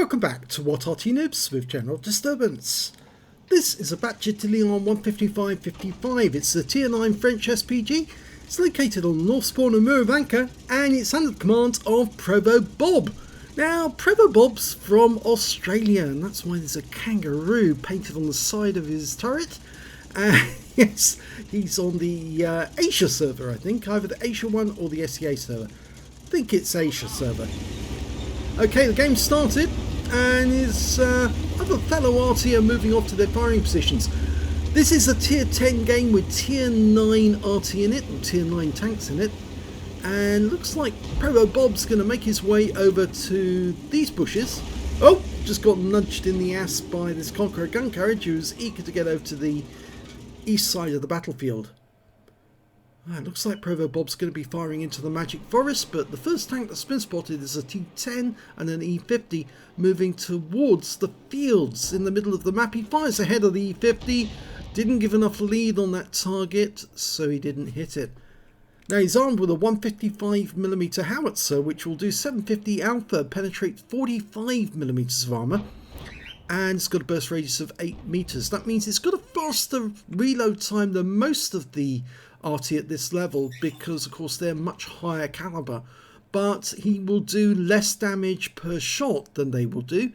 Welcome back to What Arty Noobs with General Disturbance. This is a Bat Châtillon 155-55. It's a Tier 9 French SPG. It's located on the North Spawn of Murovanka and it's under the command of ProvoBob. Now, ProvoBob's from Australia and that's why there's a kangaroo painted on the side of his turret. Yes, he's on the Asia server, I think, either the Asia one or the SEA server. I think it's Asia server. Okay, the game started, and his other fellow Arty are moving off to their firing positions. This is a Tier 10 game with Tier 9 Arty in it, or Tier 9 tanks in it, and looks like ProvoBob's going to make his way over to these bushes. Oh, just got nudged in the ass by this Conqueror gun carriage who's eager to get over to the east side of the battlefield. It looks like ProvoBob's going to be firing into the Magic Forest, but the first tank that's been spotted is a T10 and an E50 moving towards the fields in the middle of the map. He fires ahead of the E50, didn't give enough lead on that target, so he didn't hit it. Now he's armed with a 155mm howitzer, which will do 750 alpha, penetrate 45mm of armour, and it's got a burst radius of 8 meters. That means it's got a faster reload time than most of the Arty at this level because of course they're much higher caliber, but he will do less damage per shot than they will do.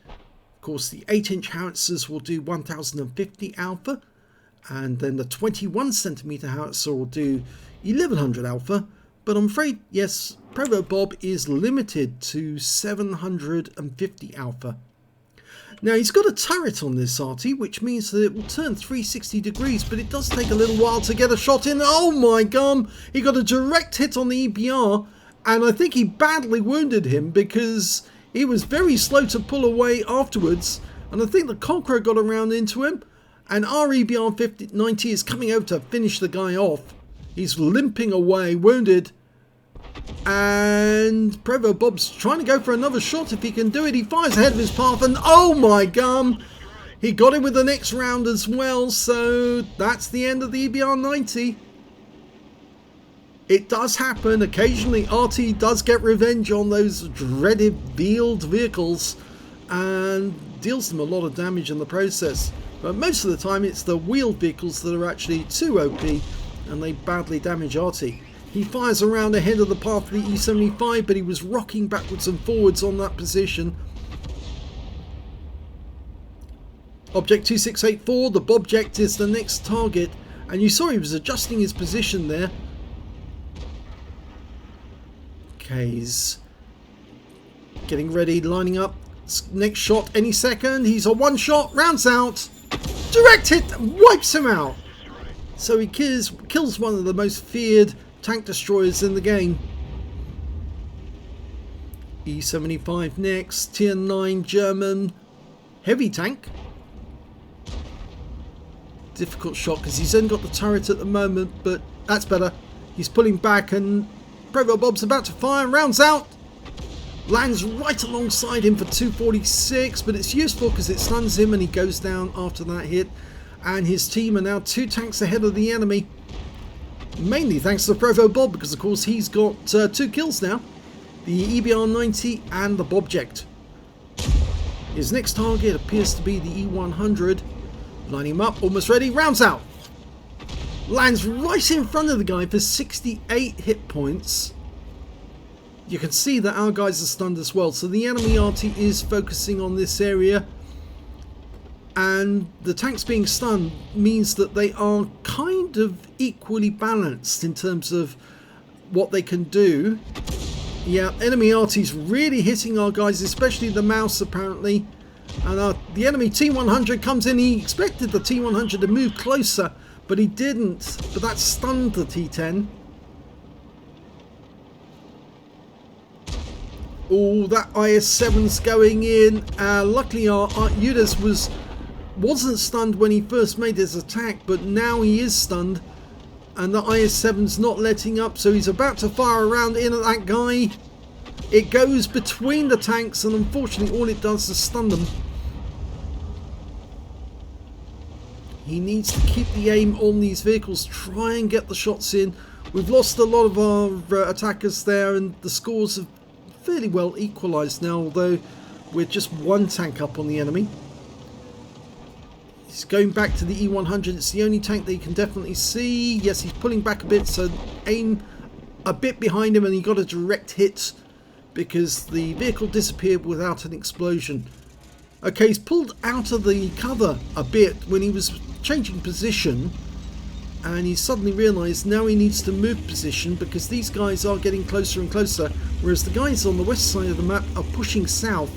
Of course the 8-inch howitzers will do 1050 alpha, and then the 21cm howitzer will do 1100 alpha, but I'm afraid, yes, ProvoBob is limited to 750 alpha. Now he's got a turret on this Arty, which means that it will turn 360 degrees, but it does take a little while to get a shot in. Oh my gum! He got a direct hit on the EBR, and I think he badly wounded him because he was very slow to pull away afterwards, and I think the Conqueror got around into him, and our EBR 90 is coming over to finish the guy off. He's limping away, wounded, and ProvoBob's trying to go for another shot if he can do it. He fires ahead of his path and oh my gum, he got him with the next round as well, so that's the end of the EBR 90. It does happen occasionally. Arty does get revenge on those dreaded wheeled vehicles and deals them a lot of damage in the process, but most of the time it's the wheeled vehicles that are actually too OP and they badly damage Arty. He fires around ahead of the path of the E75, but he was rocking backwards and forwards on that position. Object 2684, the Bobject is the next target, and you saw he was adjusting his position there. Okay, he's getting ready, lining up. Next shot any second. He's a one shot, rounds out. Direct hit, wipes him out. So he kills one of the most feared tank destroyers in the game. E75 next, Tier 9 German heavy tank. Difficult shot because he's only got the turret at the moment, but that's better. He's pulling back and ProvoBob's about to fire, rounds out. Lands right alongside him for 246, but it's useful because it stuns him and he goes down after that hit. And his team are now 2 tanks ahead of the enemy. Mainly thanks to ProvoBob because of course he's got 2 kills now. The EBR 90 and the Bobject. His next target appears to be the E100. Lining him up, almost ready, rounds out. Lands right in front of the guy for 68 hit points. You can see that our guys are stunned as well, so the enemy Arty is focusing on this area. And the tanks being stunned means that they are kind of equally balanced in terms of what they can do. Yeah, enemy Arty's really hitting our guys, especially the mouse apparently. And the enemy T100 comes in. He expected the T100 to move closer, but he didn't. But that stunned the T10. Oh, that IS-7's going in. Luckily our Udas wasn't stunned when he first made his attack, but now he is stunned and the IS-7's not letting up, so he's about to fire around in at that guy. It goes between the tanks and unfortunately all it does is stun them. He needs to keep the aim on these vehicles, try and get the shots in. We've lost a lot of our attackers there and the scores have fairly well equalised now, although with just one tank up on the enemy. He's going back to the E100. It's the only tank that you can definitely see. Yes, he's pulling back a bit, so aim a bit behind him and he got a direct hit because the vehicle disappeared without an explosion. Okay, he's pulled out of the cover a bit when he was changing position, and he suddenly realised now he needs to move position because these guys are getting closer and closer, whereas the guys on the west side of the map are pushing south.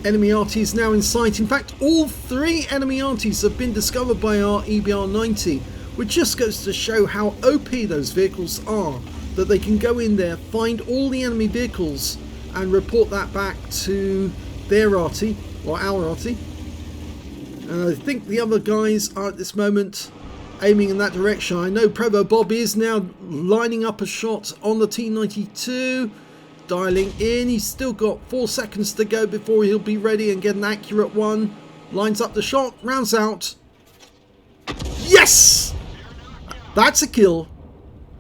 Enemy Arty is now in sight. In fact, all three enemy Artys have been discovered by our EBR-90, which just goes to show how OP those vehicles are, that they can go in there, find all the enemy vehicles and report that back to their Arty, or our Arty. And I think the other guys are at this moment aiming in that direction. I know ProvoBob is now lining up a shot on the T92. Dialing in, he's still got 4 seconds to go before he'll be ready and get an accurate one. Lines up the shot, rounds out. Yes! That's a kill.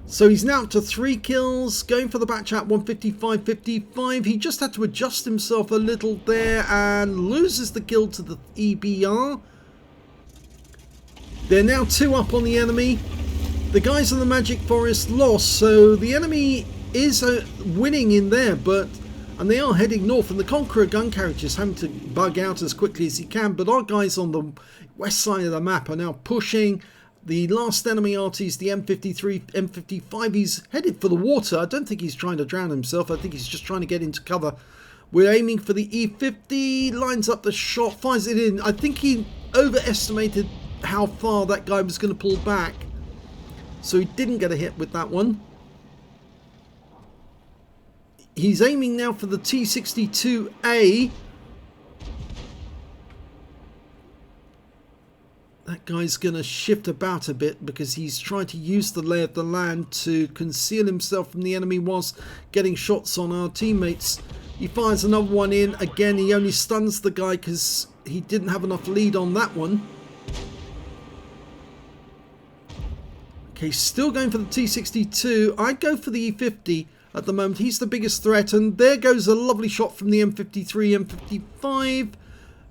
So he's now up to 3 kills, going for the Bat Chat 155.55. He just had to adjust himself a little there and loses the kill to the EBR. They're now 2 up on the enemy. The guys in the Magic Forest lost, so the enemy is winning in there, and they are heading north, and the Conqueror gun carriage is having to bug out as quickly as he can, but our guys on the west side of the map are now pushing. The last enemy Arty's the M53, M55. He's headed for the water. I don't think he's trying to drown himself. I think he's just trying to get into cover. We're aiming for the E50, lines up the shot, fires it in. I think he overestimated how far that guy was going to pull back, so he didn't get a hit with that one. He's aiming now for the T62A. That guy's going to shift about a bit because he's trying to use the lay of the land to conceal himself from the enemy whilst getting shots on our teammates. He fires another one in. Again, he only stuns the guy because he didn't have enough lead on that one. Okay, still going for the T62. I'd go for the E50 at the moment. He's the biggest threat, and there goes a lovely shot from the M53, M55.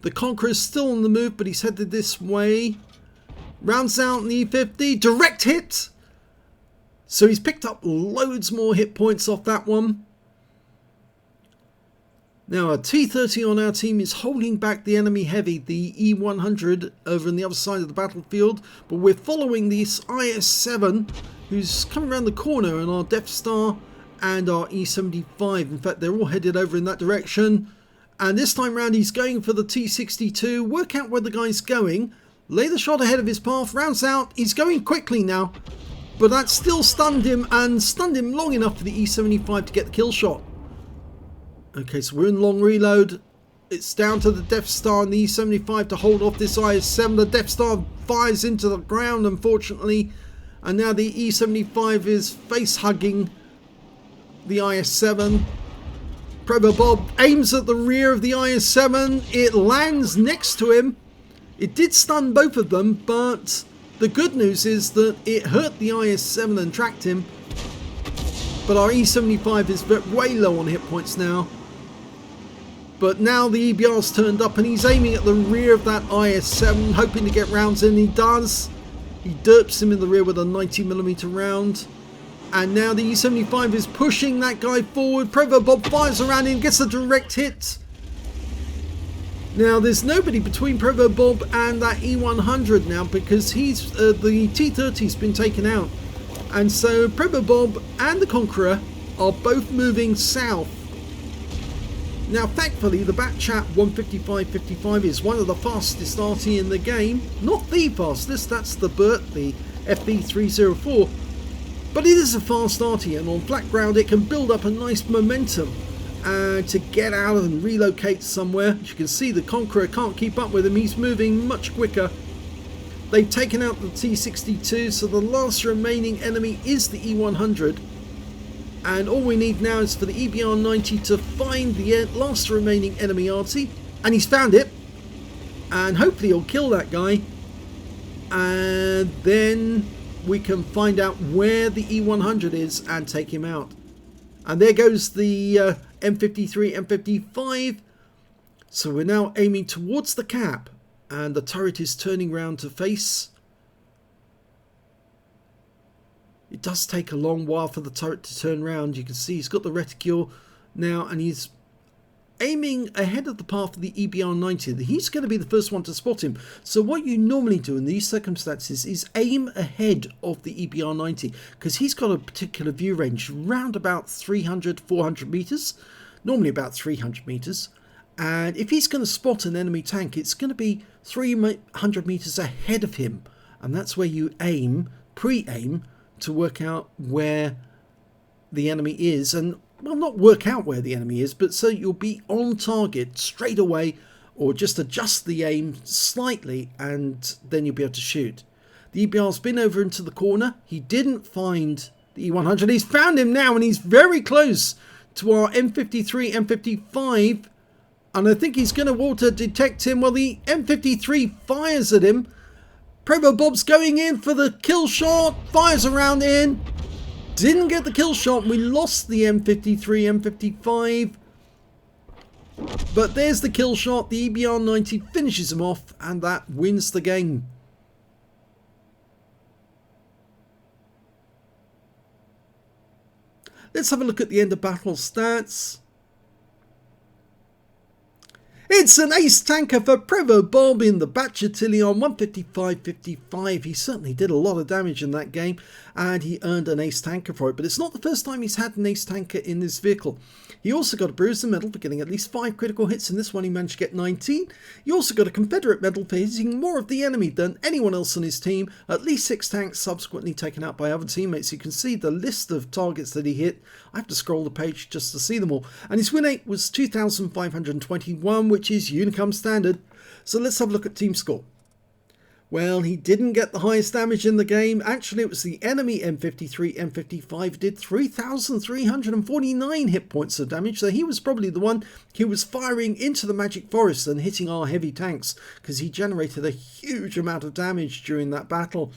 The Conqueror is still on the move, but he's headed this way. Rounds out in the E50, direct hit. So he's picked up loads more hit points off that one. Now a T30 on our team is holding back the enemy heavy, the E100, over on the other side of the battlefield, but we're following this IS-7 who's coming around the corner on our Death Star and our E75. In fact, they're all headed over in that direction. And this time round, he's going for the T62. Work out where the guy's going. Lay the shot ahead of his path. Rounds out. He's going quickly now. But that still stunned him, and stunned him long enough for the E75 to get the kill shot. Okay, so we're in long reload. It's down to the Death Star and the E75 to hold off this IS-7. The Death Star fires into the ground, unfortunately. And now the E75 is face-hugging the IS-7. ProvoBob aims at the rear of the IS-7. It lands next to him. It did stun both of them, but the good news is that it hurt the IS-7 and tracked him. But our E75 is way low on hit points now. But now the EBR's turned up and he's aiming at the rear of that IS-7, hoping to get rounds in. He does. He derps him in the rear with a 90mm round. And now the E75 is pushing that guy forward. ProvoBob fires around him, gets a direct hit. Now there's nobody between ProvoBob and that E100 now, because he's the T30's been taken out. And so ProvoBob and the Conqueror are both moving south. Now thankfully the Bat Chat 155.55 is one of the fastest Arty in the game. Not the fastest, that's the Burt, the FB304. But it is a fast Arty, and on flat ground it can build up a nice momentum to get out and relocate somewhere. As you can see, the Conqueror can't keep up with him, he's moving much quicker. They've taken out the T62, so the last remaining enemy is the E100. And all we need now is for the EBR-90 to find the last remaining enemy Arty. And he's found it. And hopefully he'll kill that guy. And then we can find out where the E100 is and take him out. And there goes the M53, M55. So we're now aiming towards the cap, and the turret is turning round to face. It does take a long while for the turret to turn round. You can see he's got the reticule now, and he's aiming ahead of the path of the EBR-90. He's going to be the first one to spot him. So what you normally do in these circumstances is aim ahead of the EBR-90, because he's got a particular view range around about 300, 400 meters, normally about 300 meters. And if he's going to spot an enemy tank, it's going to be 300 meters ahead of him. And that's where you aim, pre-aim, to work out where the enemy is. And, well, not work out where the enemy is, but so you'll be on target straight away, or just adjust the aim slightly, and then you'll be able to shoot. The EBR's been over into the corner. He didn't find the E100. He's found him now, and he's very close to our M53, M55. And I think he's going to water detect him. Well, the M53 fires at him. ProvoBob's going in for the kill shot. Fires around in. Didn't get the kill shot. We lost the M53, M55. But there's the kill shot. The EBR-90 finishes him off, and that wins the game. Let's have a look at the end of battle stats. It's an ace tanker for ProvoBob in the Bat Châtillon 155-55. He certainly did a lot of damage in that game, and he earned an ace tanker for it. But it's not the first time he's had an ace tanker in this vehicle. He also got a bruiser medal for getting at least 5 critical hits. In this one he managed to get 19. He also got a Confederate medal for hitting more of the enemy than anyone else on his team. At least 6 tanks subsequently taken out by other teammates. You can see the list of targets that he hit. I have to scroll the page just to see them all. And his win rate was 2,521, which is Unicum standard. So let's have a look at team score. Well, he didn't get the highest damage in the game. Actually, it was the enemy M53, M55 did 3,349 hit points of damage. So he was probably the one who was firing into the Magic Forest and hitting our heavy tanks, because he generated a huge amount of damage during that battle.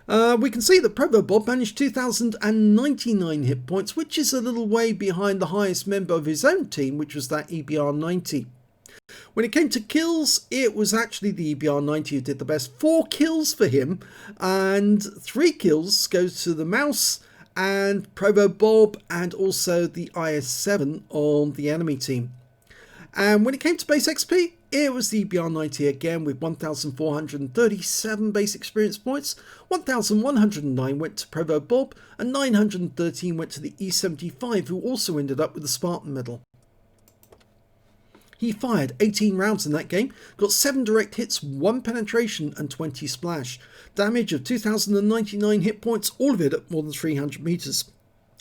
We can see that ProvoBob managed 2,099 hit points, which is a little way behind the highest member of his own team, which was that EBR-90. When it came to kills, it was actually the EBR-90 who did the best. 4 kills for him, and 3 kills goes to the mouse and ProvoBob, and also the IS-7 on the enemy team. And when it came to base XP, it was the EBR-90 again with 1,437 base experience points. 1,109 went to ProvoBob, and 913 went to the E75, who also ended up with the Spartan medal. He fired 18 rounds in that game, got 7 direct hits, 1 penetration and 20 splash. Damage of 2,099 hit points, all of it at more than 300 meters.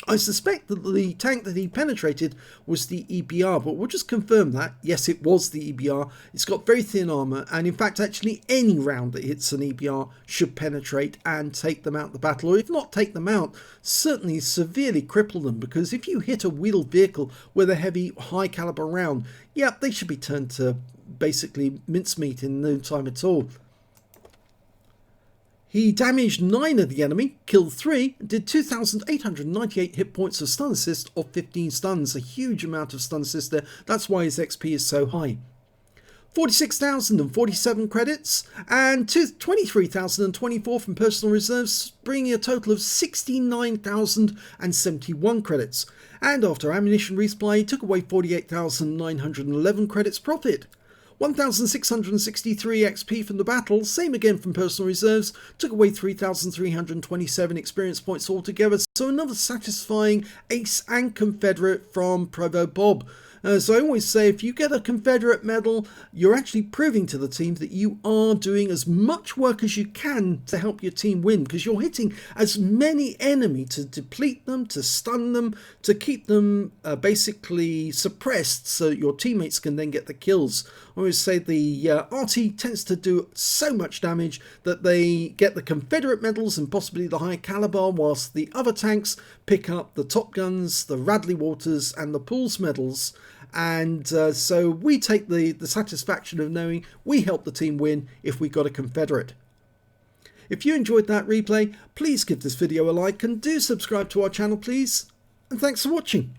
I suspect that the tank that he penetrated was the EBR, but we'll just confirm that. Yes, it was the EBR. It's got very thin armor, and in fact, actually any round that hits an EBR should penetrate and take them out the battle, or if not take them out, certainly severely cripple them, because if you hit a wheeled vehicle with a heavy, high caliber round, yeah, they should be turned to basically mincemeat in no time at all. He damaged 9 of the enemy, killed 3, and did 2,898 hit points of stun assist of 15 stuns. A huge amount of stun assist there. That's why his XP is so high. 46,047 credits and 23,024 from personal reserves, bringing a total of 69,071 credits. And after ammunition resupply, he took away 48,911 credits profit. 1,663 XP from the battle, same again from personal reserves, took away 3,327 experience points altogether, so another satisfying Ace and Confederate from ProvoBob. So I always say, if you get a Confederate medal, you're actually proving to the team that you are doing as much work as you can to help your team win, because you're hitting as many enemy to deplete them, to stun them, to keep them basically suppressed so your teammates can then get the kills. I always say the Arty tends to do so much damage that they get the Confederate medals and possibly the high caliber, whilst the other tanks pick up the Top Guns, the Radley Walters and the Pools medals. And so we take the satisfaction of knowing we help the team win if we got a Confederate. If you enjoyed that replay, please give this video a like and do subscribe to our channel, please. and thanks for watching.